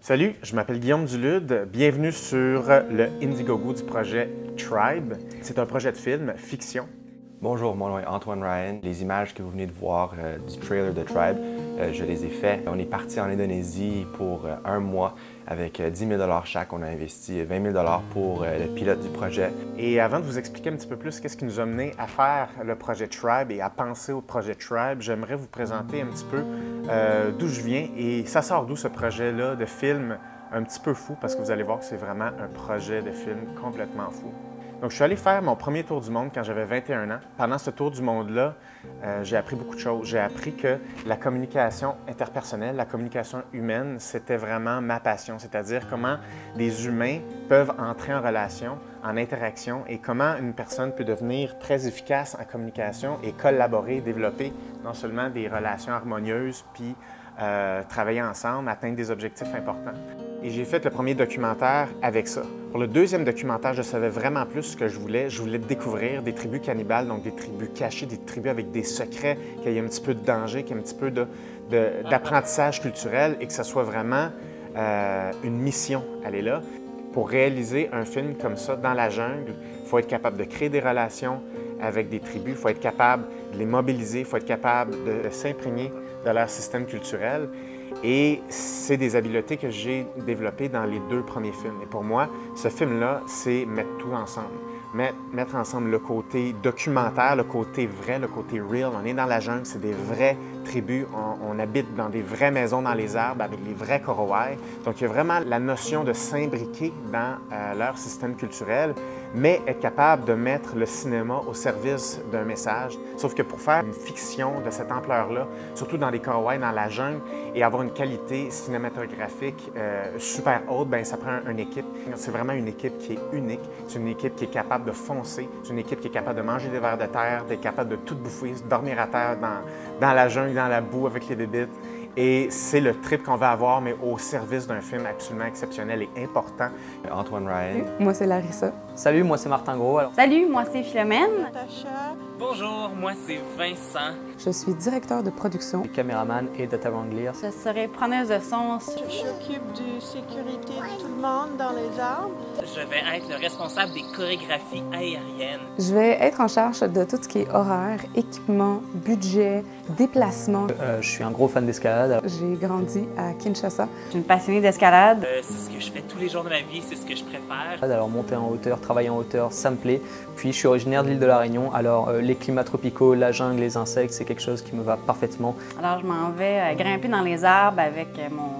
Salut, je m'appelle Guillaume Dulude. Bienvenue sur le Indiegogo du projet Tribe. C'est un projet de film, fiction. Bonjour, mon nom est Antoine Ryan. Les images que vous venez de voir du trailer de Tribe, je les ai faites. On est parti en Indonésie pour un mois avec 10 000 $ chaque. On a investi 20 000 $ pour le pilote du projet. Et avant de vous expliquer un petit peu plus qu'est-ce qui nous a mené à faire le projet Tribe et à penser au projet Tribe, j'aimerais vous présenter un petit peu d'où je viens et ça sort d'où ce projet-là de film un petit peu fou parce que vous allez voir que c'est vraiment un projet de film complètement fou. Donc, je suis allé faire mon premier tour du monde quand j'avais 21 ans. Pendant ce tour du monde-là, j'ai appris beaucoup de choses. J'ai appris que la communication interpersonnelle, la communication humaine, c'était vraiment ma passion. C'est-à-dire comment les humains peuvent entrer en relation, en interaction et comment une personne peut devenir très efficace en communication et collaborer, développer non seulement des relations harmonieuses, puis travailler ensemble, atteindre des objectifs importants. Et j'ai fait le premier documentaire avec ça. Pour le deuxième documentaire, je savais vraiment plus ce que je voulais. Je voulais découvrir des tribus cannibales, donc des tribus cachées, des tribus avec des secrets, qu'il y ait un petit peu de danger, qu'il y ait un petit peu d'apprentissage culturel et que ce soit vraiment une mission, elle est là. Pour réaliser un film comme ça dans la jungle, il faut être capable de créer des relations avec des tribus, il faut être capable de les mobiliser, il faut être capable de s'imprégner de leur système culturel. Et c'est des habiletés que j'ai développées dans les deux premiers films. Et pour moi, ce film-là, c'est mettre tout ensemble. Mettre ensemble le côté documentaire, le côté vrai, le côté real. On est dans la jungle, c'est des vraies tribus. On habite dans des vraies maisons dans les arbres avec les vrais Korowai. Donc, il y a vraiment la notion de s'imbriquer dans leur système culturel, mais être capable de mettre le cinéma au service d'un message. Sauf que pour faire une fiction de cette ampleur-là, surtout dans les Korowai, dans la jungle, et avoir une qualité cinématographique super haute, bien, ça prend une équipe. C'est vraiment une équipe qui est unique. C'est une équipe qui est capable de foncer. C'est une équipe qui est capable de manger des vers de terre, d'être capable de tout bouffer, de dormir à terre dans la jungle, dans la boue avec les bébites. Et c'est le trip qu'on va avoir, mais au service d'un film absolument exceptionnel et important. Antoine Ryan. Moi, c'est Larissa. Salut, moi c'est Martin Gros. Salut, moi c'est Philomène. Natacha. Bonjour, moi c'est Vincent. Je suis directeur de production. Caméraman et data wrangler. Je serai preneuse de son. Je m'occupe de sécurité de tout le monde dans les arbres. Je vais être le responsable des chorégraphies aériennes. Je vais être en charge de tout ce qui est horaire, équipement, budget, déplacement. Je suis un gros fan d'escalade. J'ai grandi à Kinshasa. Je suis une passionnée d'escalade. C'est ce que je fais tous les jours de ma vie, c'est ce que je préfère. Alors monter en hauteur, travailler en hauteur, ça me plaît. Puis je suis originaire de l'île de la Réunion, alors les climats tropicaux, la jungle, les insectes, c'est quelque chose qui me va parfaitement. Alors je m'en vais grimper dans les arbres avec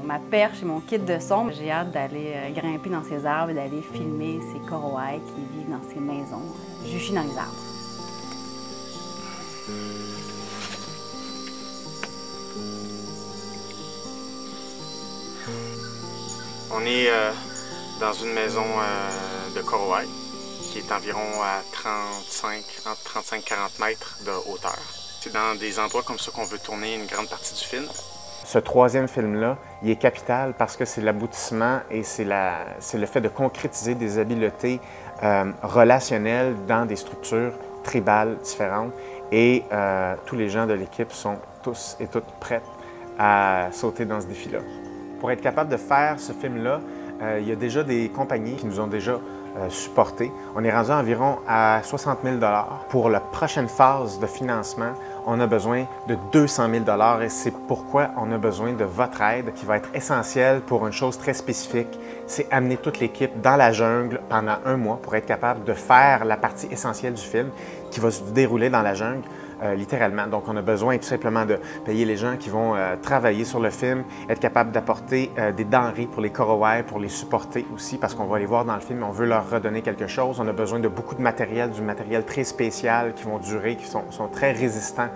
ma perche et mon kit de son. J'ai hâte d'aller grimper dans ces arbres et d'aller filmer ces Korowai qui vivent dans ces maisons juchées dans les arbres. On est dans une maison de Korowai qui est environ à entre 35 et 40 mètres de hauteur. C'est dans des endroits comme ça qu'on veut tourner une grande partie du film. Ce troisième film-là, il est capital parce que c'est l'aboutissement et c'est le fait de concrétiser des habiletés relationnelles dans des structures tribales différentes. Et tous les gens de l'équipe sont tous et toutes prêts à sauter dans ce défi-là. Pour être capable de faire ce film-là, il y a déjà des compagnies qui nous ont déjà supportés. On est rendu environ à 60 000 $. Pour la prochaine phase de financement, on a besoin de 200 000 $ et c'est pourquoi on a besoin de votre aide qui va être essentielle pour une chose très spécifique. C'est amener toute l'équipe dans la jungle pendant un mois pour être capable de faire la partie essentielle du film qui va se dérouler dans la jungle. Littéralement. Donc, on a besoin tout simplement de payer les gens qui vont travailler sur le film, être capable d'apporter des denrées pour les Korowai, pour les supporter aussi, parce qu'on va les voir dans le film, on veut leur redonner quelque chose. On a besoin de beaucoup de matériel, du matériel très spécial qui vont durer, qui sont très résistants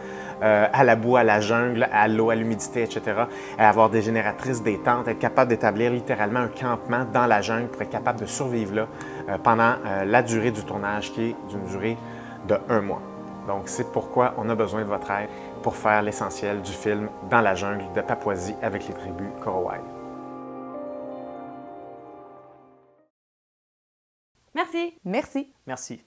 à la boue, à la jungle, à l'eau, à l'humidité, etc. Avoir des génératrices, des tentes, être capable d'établir littéralement un campement dans la jungle pour être capable de survivre là pendant la durée du tournage qui est d'une durée de 1 mois. Donc, c'est pourquoi on a besoin de votre aide pour faire l'essentiel du film dans la jungle de Papouasie avec les tribus Korowai. Merci. Merci. Merci.